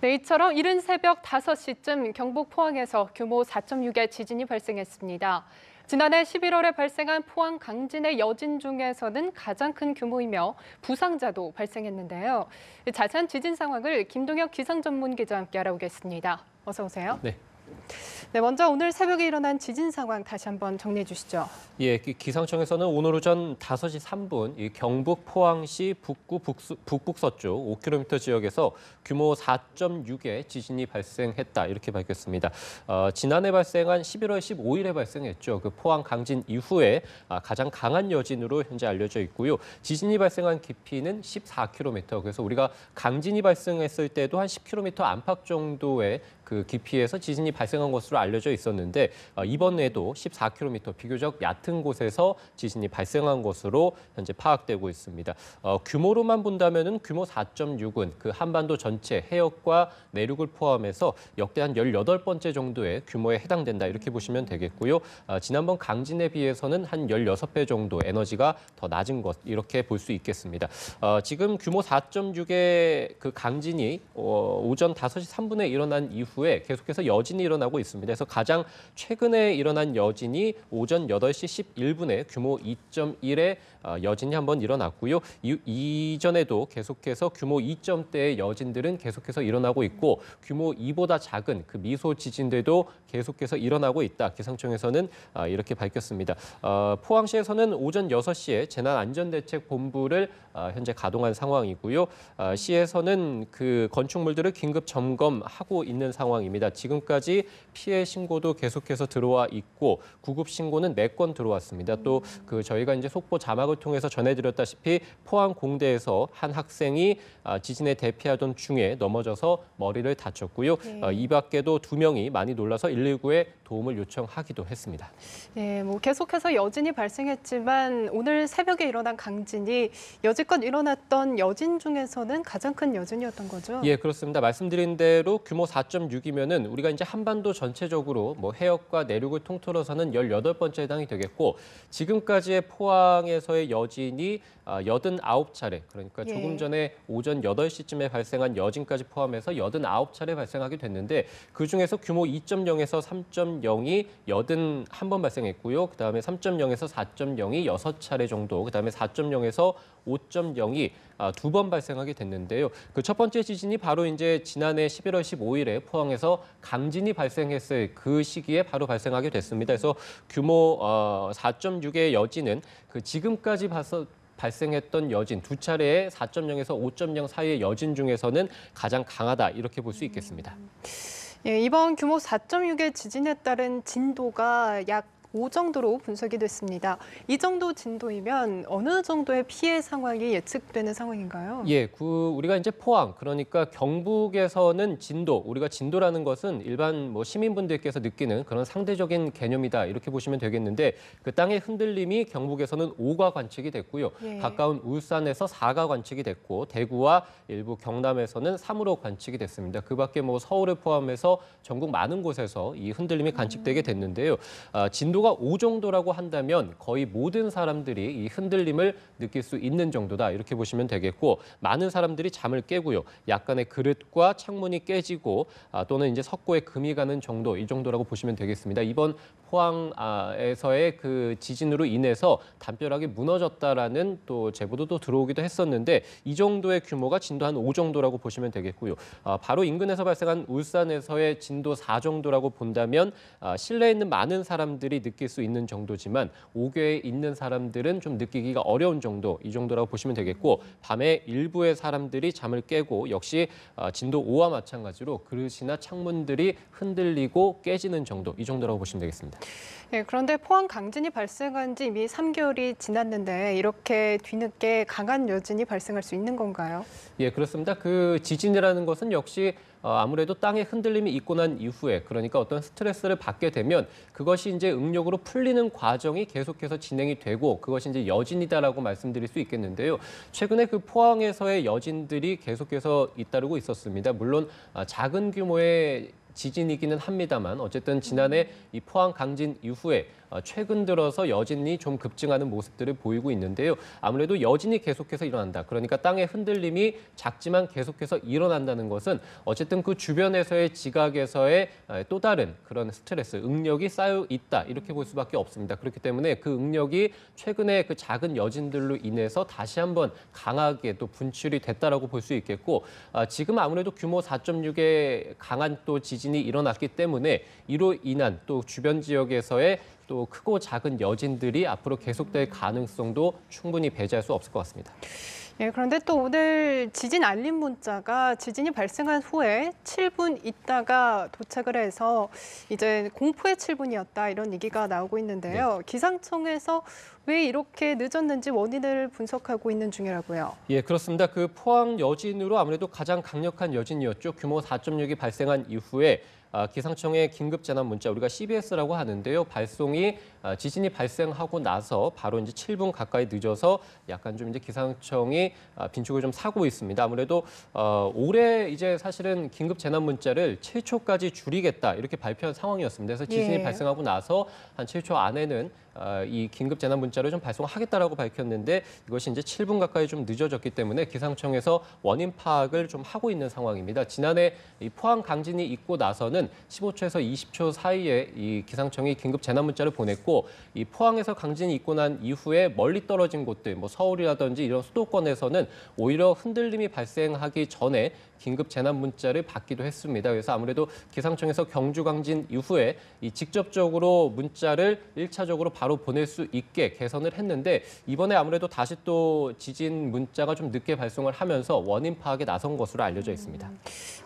네, 이처럼 이른 새벽 5시쯤 경북 포항에서 규모 4.6의 지진이 발생했습니다. 지난해 11월에 발생한 포항 강진의 여진 중에서는 가장 큰 규모이며 부상자도 발생했는데요. 자세한 지진 상황을 김동혁 기상전문기자와 함께 알아보겠습니다. 어서 오세요. 네, 먼저 오늘 새벽에 일어난 지진 상황 다시 한번 정리해 주시죠. 예, 기상청에서는 오늘 오전 5시 3분 이 경북 포항시 북구 북북서쪽 5km 지역에서 규모 4.6의 지진이 발생했다 이렇게 밝혔습니다. 지난해 발생한 11월 15일에 발생했죠. 그 포항 강진 이후에 가장 강한 여진으로 현재 알려져 있고요. 지진이 발생한 깊이는 14km. 그래서 우리가 강진이 발생했을 때도 한 10km 안팎 정도의 그 깊이에서 지진이 발생한 것으로 알려져 있었는데 이번에도 14km 비교적 얕은 곳에서 지진이 발생한 것으로 현재 파악되고 있습니다. 규모로만 본다면은 규모 4.6은 그 한반도 전체 해역과 내륙을 포함해서 역대 한 18번째 정도의 규모에 해당된다 이렇게 보시면 되겠고요. 지난번 강진에 비해서는 한 16배 정도 에너지가 더 낮은 것 이렇게 볼 수 있겠습니다. 지금 규모 4.6의 그 강진이 오전 5시 3분에 일어난 이후에 계속해서 여진이 일어나고 있습니다. 그래서 가장 최근에 일어난 여진이 오전 8시 11분에 규모 2.1의 여진이 한번 일어났고요. 이전에도 계속해서 규모 2점대의 여진들은 계속해서 일어나고 있고 규모 2보다 작은 그 미소 지진들도 계속해서 일어나고 있다. 기상청에서는 이렇게 밝혔습니다. 포항시에서는 오전 6시에 재난안전대책본부를 현재 가동한 상황이고요. 시에서는 그 건축물들을 긴급 점검하고 있는 상황입니다. 지금까지 피해 신고도 계속해서 들어와 있고 구급 신고는 4건 들어왔습니다. 또 그 저희가 이제 속보 자막을 통해서 전해드렸다시피 포항 공대에서 한 학생이 지진에 대피하던 중에 넘어져서 머리를 다쳤고요. 이 밖에도 2명이 많이 놀라서 119에 도움을 요청하기도 했습니다. 네, 계속해서 여진이 발생했지만 오늘 새벽에 일어난 강진이 여지껏 일어났던 여진 중에서는 가장 큰 여진이었던 거죠? 예, 그렇습니다. 말씀드린 대로 규모 4.6이면은 우리가 이제 한반도 전체적으로 해역과 내륙을 통틀어서는 18번째 해당이 되겠고 지금까지의 포항에서의 여진이 89차례, 그러니까 조금 전에 오전 8시쯤에 발생한 여진까지 포함해서 89차례 발생하게 됐는데 그중에서 규모 2.0에서 3.0이 81번 발생했고요. 그다음에 3.0에서 4.0이 6차례 정도, 그다음에 4.0에서 5.0이 2번 발생하게 됐는데요. 그 첫 번째 지진이 바로 이제 지난해 11월 15일에 포항에서 강진이 발생했을 그 시기에 바로 발생하게 됐습니다. 그래서 규모 4.6의 여진은 그 지금까지 발생했던 여진 2차례의 4.0에서 5.0 사이의 여진 중에서는 가장 강하다 이렇게 볼 수 있겠습니다. 예, 이번 규모 4.6의 지진에 따른 진도가 약 5 정도로 분석이 됐습니다. 이 정도 진도이면 어느 정도의 피해 상황이 예측되는 상황인가요? 예, 우리가 이제 포항, 그러니까 경북에서는 진도, 우리가 진도라는 것은 일반 시민분들께서 느끼는 그런 상대적인 개념이다 이렇게 보시면 되겠는데 그 땅의 흔들림이 경북에서는 5가 관측이 됐고요. 가까운 울산에서 4가 관측이 됐고 대구와 일부 경남에서는 3으로 관측이 됐습니다. 그 밖에 서울을 포함해서 전국 많은 곳에서 이 흔들림이 관측되게 됐는데요. 진도가 5 정도라고 한다면 거의 모든 사람들이 이 흔들림을 느낄 수 있는 정도다 이렇게 보시면 되겠고 많은 사람들이 잠을 깨고요. 약간의 그릇과 창문이 깨지고 또는 이제 석고에 금이 가는 정도 이 정도라고 보시면 되겠습니다. 이번 포항에서의 그 지진으로 인해서 담벼락이 무너졌다라는 또 제보도 또 들어오기도 했었는데 이 정도의 규모가 진도 한 5 정도라고 보시면 되겠고요. 바로 인근에서 발생한 울산에서의 진도 4 정도라고 본다면 실내에 있는 많은 사람들이 느낄 수 있는 정도지만 옥외에 있는 사람들은 좀 느끼기가 어려운 정도, 이 정도라고 보시면 되겠고 밤에 일부의 사람들이 잠을 깨고 역시 진도 5와 마찬가지로 그릇이나 창문들이 흔들리고 깨지는 정도, 이 정도라고 보시면 되겠습니다. 네, 그런데 포항 강진이 발생한 지 이미 3개월이 지났는데 이렇게 뒤늦게 강한 여진이 발생할 수 있는 건가요? 예, 그렇습니다. 그 지진이라는 것은 역시 아무래도 땅에 흔들림이 있고 난 이후에 그러니까 어떤 스트레스를 받게 되면 그것이 이제 응력으로 풀리는 과정이 계속해서 진행이 되고 그것이 이제 여진이다라고 말씀드릴 수 있겠는데요. 최근에 그 포항에서의 여진들이 계속해서 잇따르고 있었습니다. 물론 작은 규모의 지진이기는 합니다만 어쨌든 지난해 이 포항 강진 이후에 최근 들어서 여진이 좀 급증하는 모습들을 보이고 있는데요. 아무래도 여진이 계속해서 일어난다. 그러니까 땅의 흔들림이 작지만 계속해서 일어난다는 것은 어쨌든 그 주변에서의 지각에서의 또 다른 그런 스트레스, 응력이 쌓여 있다. 이렇게 볼 수밖에 없습니다. 그렇기 때문에 그 응력이 최근에 그 작은 여진들로 인해서 다시 한번 강하게 또 분출이 됐다라고 볼 수 있겠고, 지금 아무래도 규모 4.6의 강한 또 지진이 일어났기 때문에 이로 인한 또 주변 지역에서의 또 크고 작은 여진들이 앞으로 계속될 가능성도 충분히 배제할 수 없을 것 같습니다. 예, 그런데 또 오늘 지진 알림 문자가 지진이 발생한 후에 7분 있다가 도착을 해서 이제 공포의 7분이었다 이런 얘기가 나오고 있는데요. 기상청에서 왜 이렇게 늦었는지 원인을 분석하고 있는 중이라고요. 예, 그렇습니다. 그 포항 여진으로 아무래도 가장 강력한 여진이었죠. 규모 4.6이 발생한 이후에 기상청의 긴급 재난 문자, 우리가 CBS라고 하는데요. 발송이 지진이 발생하고 나서 바로 이제 7분 가까이 늦어서 약간 좀 이제 기상청이 빈축을 좀 사고 있습니다. 아무래도 올해 이제 사실은 긴급 재난 문자를 7초까지 줄이겠다 이렇게 발표한 상황이었습니다. 그래서 지진이 발생하고 나서 한 7초 안에는 이 긴급 재난 문자를 좀 발송하겠다라고 밝혔는데 이것이 이제 7분 가까이 좀 늦어졌기 때문에 기상청에서 원인 파악을 좀 하고 있는 상황입니다. 지난해 이 포항 강진이 있고 나서는 15초에서 20초 사이에 이 기상청이 긴급 재난 문자를 보냈고, 이 포항에서 강진이 있고 난 이후에 멀리 떨어진 곳들, 뭐 서울이라든지 이런 수도권에서는 오히려 흔들림이 발생하기 전에 긴급 재난 문자를 받기도 했습니다. 그래서 아무래도 기상청에서 경주 강진 이후에 이 직접적으로 문자를 1차적으로 바로 보낼 수 있게 개선을 했는데, 이번에 아무래도 다시 또 지진 문자가 좀 늦게 발송을 하면서 원인 파악에 나선 것으로 알려져 있습니다.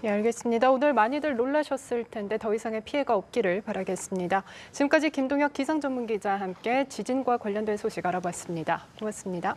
예, 알겠습니다. 오늘 많이들 놀라셨을 텐데 더 이상의 피해가 없기를 바라겠습니다. 지금까지 김동혁 기상전문기자와 함께 지진과 관련된 소식 알아봤습니다. 고맙습니다.